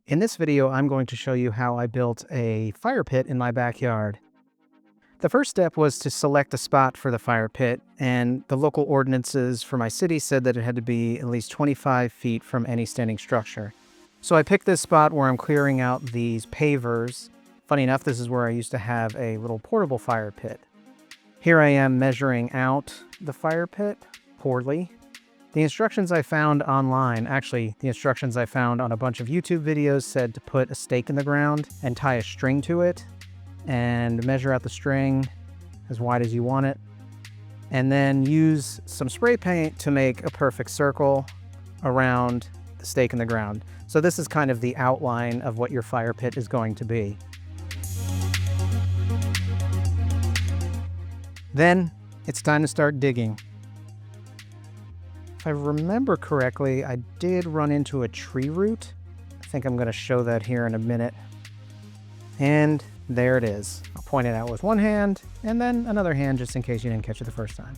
In this video, I'm going to show you how I built a fire pit in my backyard. The first step was to select a spot for the fire pit, and the local ordinances for my city said that it had to be at least 25 feet from any standing structure. So I picked this spot where I'm clearing out these pavers. Funny enough, this is where I used to have a little portable fire pit. Here I am measuring out the fire pit poorly. The instructions I found online, actually the instructions I found on a bunch of YouTube videos, said to put a stake in the ground and tie a string to it and measure out the string as wide as you want it. And then use some spray paint to make a perfect circle around the stake in the ground. So this is kind of the outline of what your fire pit is going to be. Then it's time to start digging. If I remember correctly, I did run into a tree root. I think I'm going to show that here in a minute. And there it is. I'll point it out with one hand and then another hand just in case you didn't catch it the first time.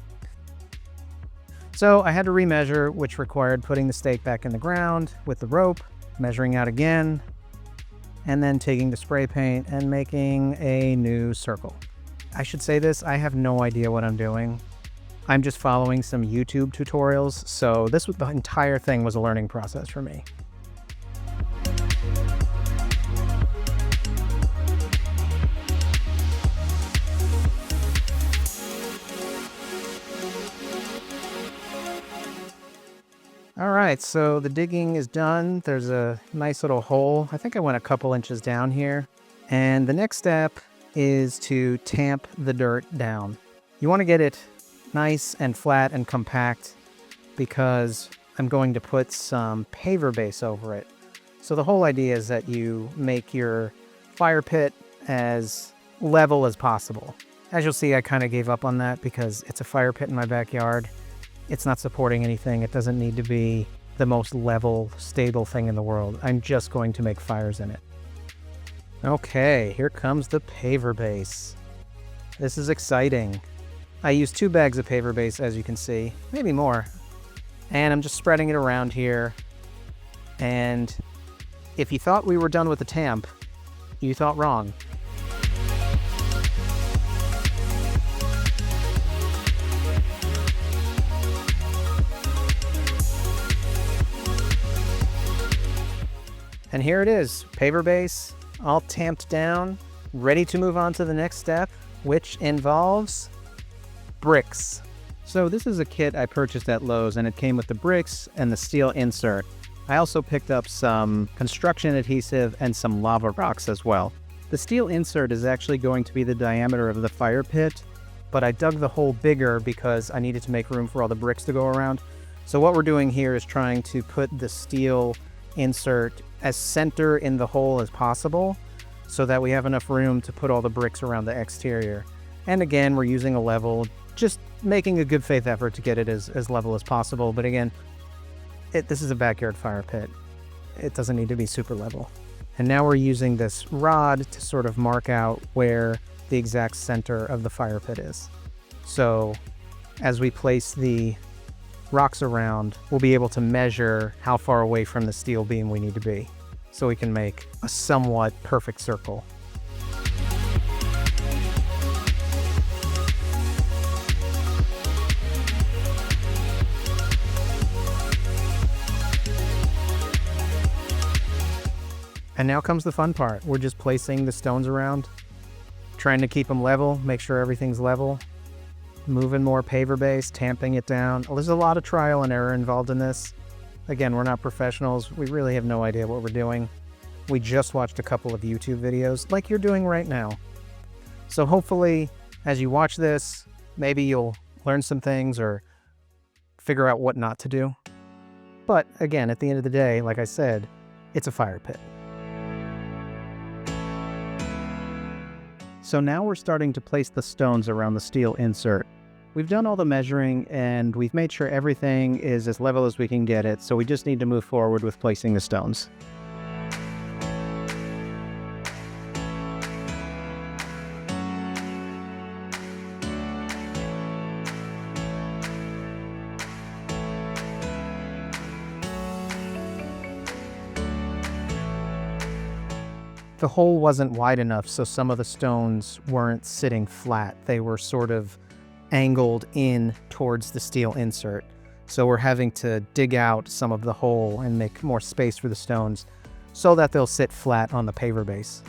So I had to remeasure, which required putting the stake back in the ground with the rope, measuring out again, and then taking the spray paint and making a new circle. I should say this, I have no idea what I'm doing. I'm just following some YouTube tutorials, so the entire thing was a learning process for me. All right, so the digging is done. There's a nice little hole. I think I went a couple inches down here. And the next step is to tamp the dirt down. You want to get it nice and flat and compact because I'm going to put some paver base over it. So the whole idea is that you make your fire pit as level as possible. As you'll see, I kind of gave up on that because it's a fire pit in my backyard. It's not supporting anything. It doesn't need to be the most level, stable thing in the world. I'm just going to make fires in it. Okay, here comes the paver base. This is exciting. I used 2 bags of paver base, as you can see, maybe more. And I'm just spreading it around here. And if you thought we were done with the tamp, you thought wrong. And here it is, paver base, all tamped down, ready to move on to the next step, which involves bricks. So this is a kit I purchased at Lowe's, and it came with the bricks and the steel insert. I also picked up some construction adhesive and some lava rocks as well. The steel insert is actually going to be the diameter of the fire pit, but I dug the hole bigger because I needed to make room for all the bricks to go around. So what we're doing here is trying to put the steel insert as center in the hole as possible so that we have enough room to put all the bricks around the exterior. And again, we're using a level, just making a good faith effort to get it as level as possible. But again, this is a backyard fire pit. It doesn't need to be super level. And now we're using this rod to sort of mark out where the exact center of the fire pit is. So as we place the rocks around, we'll be able to measure how far away from the steel beam we need to be so we can make a somewhat perfect circle. And now comes the fun part. We're just placing the stones around, trying to keep them level, make sure everything's level, moving more paver base, tamping it down. There's a lot of trial and error involved in this. Again, we're not professionals. We really have no idea what we're doing. We just watched a couple of YouTube videos like you're doing right now. So hopefully, as you watch this, maybe you'll learn some things or figure out what not to do. But again, at the end of the day, like I said, it's a fire pit. So now we're starting to place the stones around the steel insert. We've done all the measuring and we've made sure everything is as level as we can get it, so we just need to move forward with placing the stones. the hole wasn't wide enough, so some of the stones weren't sitting flat. They were sort of angled in towards the steel insert. So we're having to dig out some of the hole and make more space for the stones so that they'll sit flat on the paver base.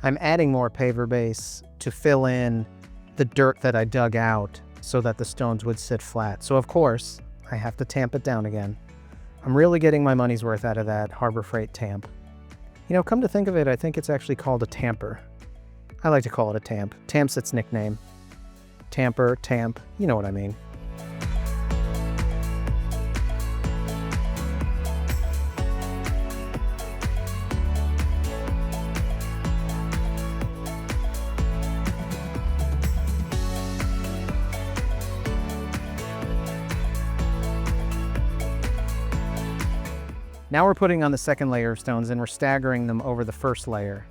I'm adding more paver base to fill in the dirt that I dug out so that the stones would sit flat. So of course, I have to tamp it down again. I'm really getting my money's worth out of that Harbor Freight tamp. You know, come to think of it, I think it's actually called a tamper. I like to call it a tamp. Tamp's its nickname. Tamper, tamp, you know what I mean. Now we're putting on the second layer of stones and we're staggering them over the first layer.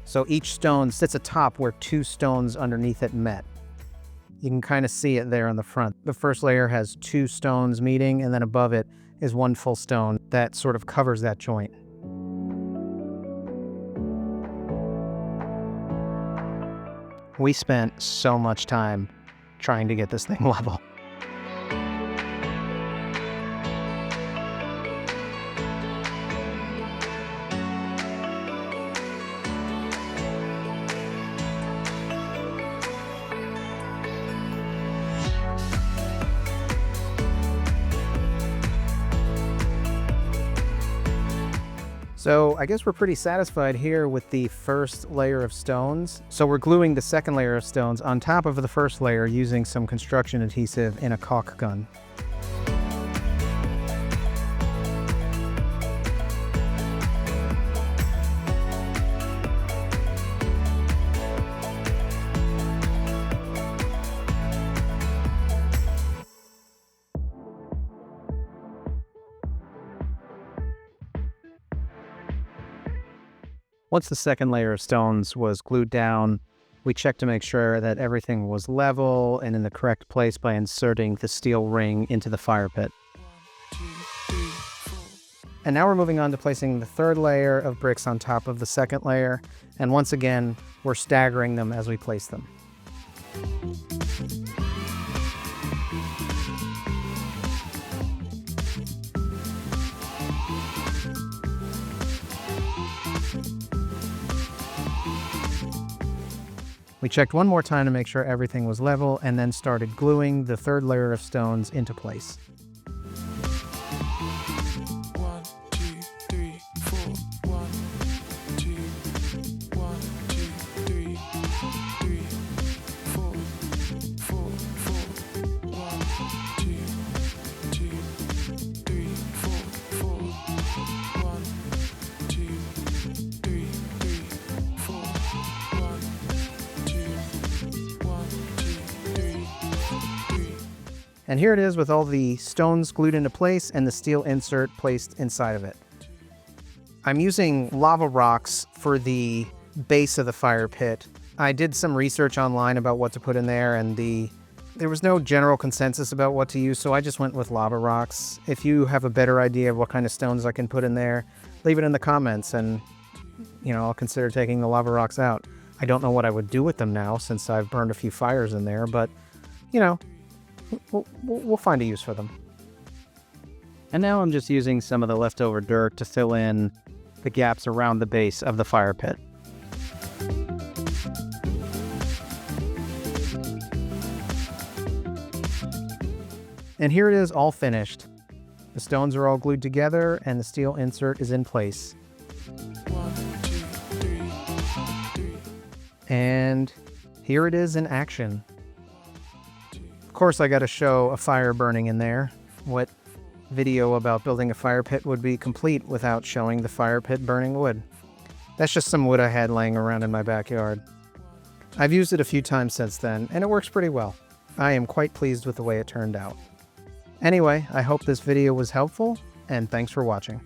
So each stone sits atop where two stones underneath it met. You can kind of see it there on the front. The first layer has two stones meeting, and then above it is one full stone that sort of covers that joint. We spent so much time trying to get this thing level. So I guess we're pretty satisfied here with the first layer of stones. So we're gluing the second layer of stones on top of the first layer using some construction adhesive in a caulk gun. Once the second layer of stones was glued down, we checked to make sure that everything was level and in the correct place by inserting the steel ring into the fire pit. And now we're moving on to placing the third layer of bricks on top of the second layer, and once again, we're staggering them as we place them. We checked one more time to make sure everything was level and then started gluing the third layer of stones into place. And here it is with all the stones glued into place and the steel insert placed inside of it. I'm using lava rocks for the base of the fire pit. I did some research online about what to put in there, and there was no general consensus about what to use, so I just went with lava rocks. If you have a better idea of what kind of stones I can put in there, leave it in the comments and, I'll consider taking the lava rocks out. I don't know what I would do with them now since I've burned a few fires in there, but, we'll find a use for them. And now I'm just using some of the leftover dirt to fill in the gaps around the base of the fire pit. And here it is, all finished. The stones are all glued together and the steel insert is in place. And here it is in action. course, I got to show a fire burning in there. What video about building a fire pit would be complete without showing the fire pit burning wood? That's just some wood I had laying around in my backyard. I've used it a few times since then, and it works pretty well. I am quite pleased with the way it turned out. Anyway, I hope this video was helpful, and thanks for watching.